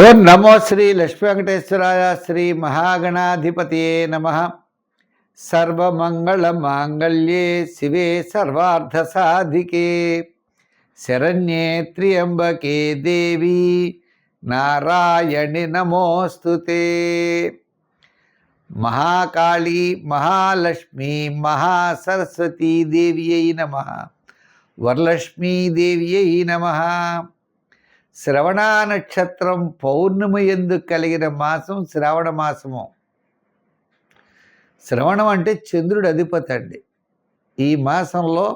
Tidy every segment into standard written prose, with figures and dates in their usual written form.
ఓం నమో శ్రీ లక్ష్మీ వెంకటేశ్వరాయ శ్రీ మహాగణాధిపతియే నమః. సర్వమంగళ మాంగళ్యే శివే సర్వార్థ సాధికే శరణ్యే త్ర్యంబకే దేవి నారాయణి నమోస్తుతే. మహాకాళీ మహాలక్ష్మీ మహాసరస్వతీ దేవ్యై నమః. వరలక్ష్మీదేవ్యై నమః. శ్రవణ నక్షత్రం పౌర్ణమి యందు కలిగిన మాసం శ్రావణ మాసము. శ్రవణం అంటే చంద్రుడి అధిపతి అండి. ఈ మాసంలో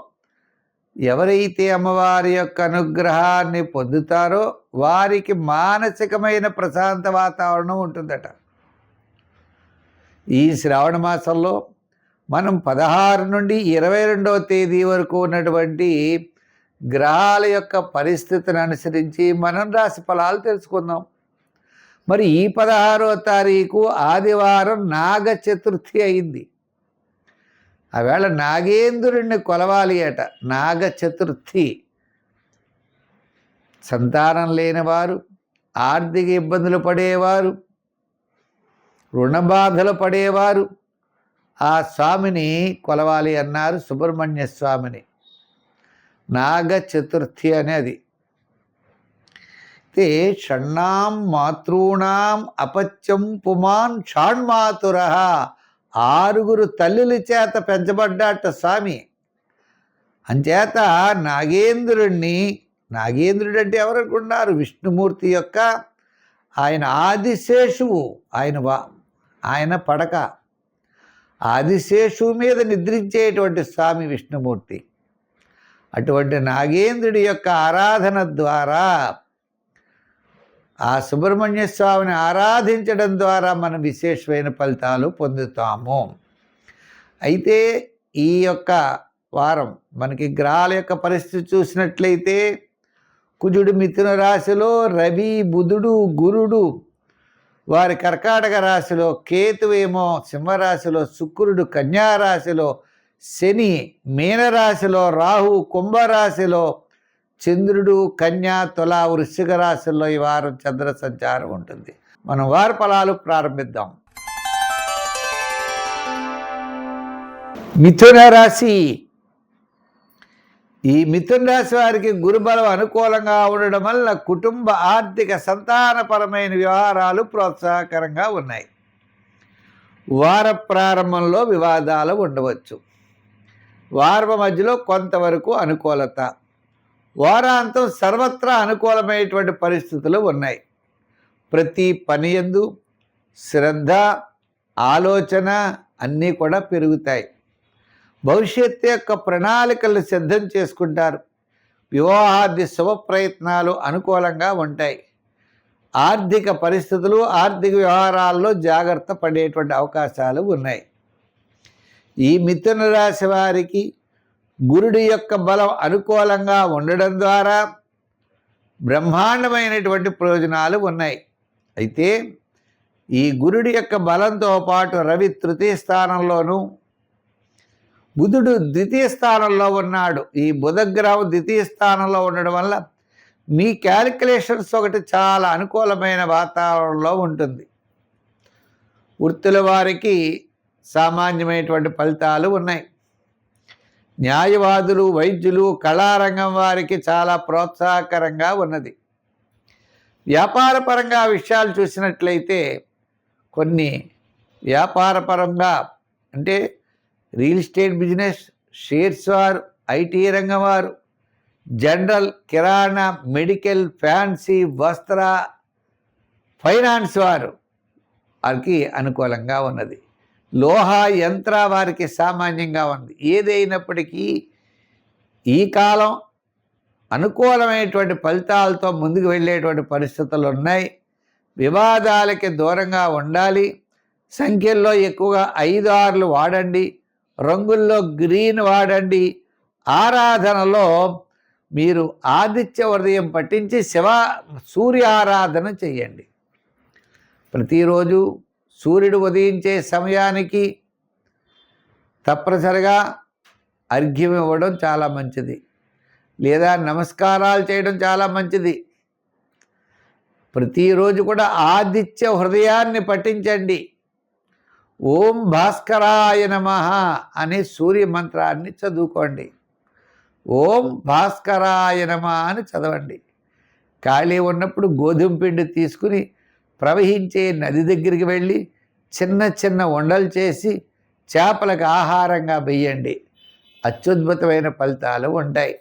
ఎవరైతే అమ్మవారి యొక్క అనుగ్రహాన్ని పొందుతారో వారికి మానసికమైన ప్రశాంత వాతావరణం ఉంటుందట. ఈ శ్రావణ మాసంలో మనం 16 నుండి 22వ తేదీ వరకు ఉన్నటువంటి గ్రహాల యొక్క పరిస్థితిని అనుసరించి మనం రాశి ఫలాలు తెలుసుకుందాం. మరి ఈ 16వ తారీఖు ఆదివారం నాగ చతుర్థి అయింది. ఆవేళ నాగేంద్రుడిని కొలవాలి అట. నాగ చతుర్థి. సంతానం లేనివారు, ఆర్థిక ఇబ్బందులు పడేవారు, రుణబాధలు పడేవారు ఆ స్వామిని కొలవాలి అన్నారు. సుబ్రహ్మణ్య స్వామిని. నాగ చతుర్థి అనేది షణ్ణాం మాతృణాం అపత్యం పుమాన్ షాణ్మాతుర. 6 తల్లుల చేత పెంచబడ్డాట స్వామి. అంచేత నాగేంద్రుడు అంటే ఎవరనుకున్నారు? విష్ణుమూర్తి యొక్క ఆయన ఆదిశేషువు. ఆయన పడక ఆదిశేషువు మీద నిద్రించేటువంటి స్వామి విష్ణుమూర్తి. అటువంటి నాగేంద్రుడి యొక్క ఆరాధన ద్వారా, ఆ సుబ్రహ్మణ్య స్వామిని ఆరాధించడం ద్వారా మనం విశేషమైన ఫలితాలు పొందుతాము. అయితే ఈ యొక్క వారం మనకి గ్రహాల యొక్క పరిస్థితి చూసినట్లయితే కుజుడు మిథున రాశిలో, రవి బుధుడు గురుడు వారి కర్కాటక రాశిలో, కేతువేమో సింహరాశిలో, శుక్రుడు కన్యారాశిలో, శని మీనరాశిలో, రాహు కుంభరాశిలో, చంద్రుడు కన్యా తుల వృశ్చిక రాశిలో ఈ వారం చంద్ర సంచారం ఉంటుంది. మనం వార ఫలాలు ప్రారంభిద్దాం. మిథున రాశి. ఈ మిథున రాశి వారికి గురుబలం అనుకూలంగా ఉండడం వల్ల కుటుంబ ఆర్థిక సంతానపరమైన వ్యవహారాలు ప్రోత్సాహకరంగా ఉన్నాయి. వార ప్రారంభంలో వివాదాలు ఉండవచ్చు. వారం మధ్యలో కొంతవరకు అనుకూలత. వారాంతం సర్వత్రా అనుకూలమైనటువంటి పరిస్థితులు ఉన్నాయి. ప్రతి పని యందు శ్రద్ధ, ఆలోచన అన్నీ కూడా పెరుగుతాయి. భవిష్యత్తు యొక్క ప్రణాళికలు సిద్ధం చేసుకుంటారు. వివాహాది శుభ ప్రయత్నాలు అనుకూలంగా ఉంటాయి. ఆర్థిక పరిస్థితులు, ఆర్థిక వ్యవహారాల్లో జాగ్రత్త పడేటువంటి అవకాశాలు ఉన్నాయి. ఈ మిథున రాశి వారికి గురుడి యొక్క బలం అనుకూలంగా ఉండడం ద్వారా బ్రహ్మాండమైనటువంటి ప్రయోజనాలు ఉన్నాయి. అయితే ఈ గురుడి యొక్క బలంతో పాటు రవి తృతీయ స్థానంలోనూ, బుధుడు ద్వితీయ స్థానంలో ఉన్నాడు. ఈ బుధగ్రహం ద్వితీయ స్థానంలో ఉండడం వల్ల మీ క్యాలిక్యులేషన్స్ ఒకటి చాలా అనుకూలమైన వాతావరణంలో ఉంటుంది. వృత్తుల వారికి సామాన్యమైనటువంటి ఫలితాలు ఉన్నాయి. న్యాయవాదులు, వైద్యులు, కళారంగం వారికి చాలా ప్రోత్సాహకరంగా ఉన్నది. వ్యాపారపరంగా విషయాలు చూసినట్లయితే కొన్ని వ్యాపారపరంగా అంటే రియల్ ఎస్టేట్ బిజినెస్, షేర్స్ వారు, ఐటీ రంగం వారు, జనరల్, కిరాణా, మెడికల్, ఫ్యాన్సీ, వస్త్ర, ఫైనాన్స్ వారికి అనుకూలంగా ఉన్నది. లోహ యంత్ర వారికి సామాన్యంగా ఉంది. ఏదైనప్పటికీ ఈ కాలం అనుకూలమైనటువంటి ఫలితాలతో ముందుకు వెళ్ళేటువంటి పరిస్థితులు ఉన్నాయి. వివాదాలకి దూరంగా ఉండాలి. సంఖ్యల్లో ఎక్కువగా 5, 6 వాడండి. రంగుల్లో గ్రీన్ వాడండి. ఆరాధనలో మీరు ఆదిత్య హృదయం పఠించి సూర్య ఆరాధన చేయండి. ప్రతిరోజు సూర్యుడు ఉదయించే సమయానికి తప్పనిసరిగా అర్ఘ్యం ఇవ్వడం చాలా మంచిది. లేదా నమస్కారాలు చేయడం చాలా మంచిది. ప్రతిరోజు కూడా ఆదిత్య హృదయాన్ని పఠించండి. ఓం భాస్కరాయ నమః అనే సూర్య మంత్రాన్ని చదువుకోండి. ఓం భాస్కరాయ నమః అని చదవండి. ఖాళీ ఉన్నప్పుడు గోధుమ పిండి తీసుకుని ప్రవహించే నది దగ్గరికి వెళ్ళి చిన్న చిన్న ఉండలు చేసి చేపలకు ఆహారంగా వేయండి. అత్యద్భుతమైన ఫలితాలు ఉంటాయి.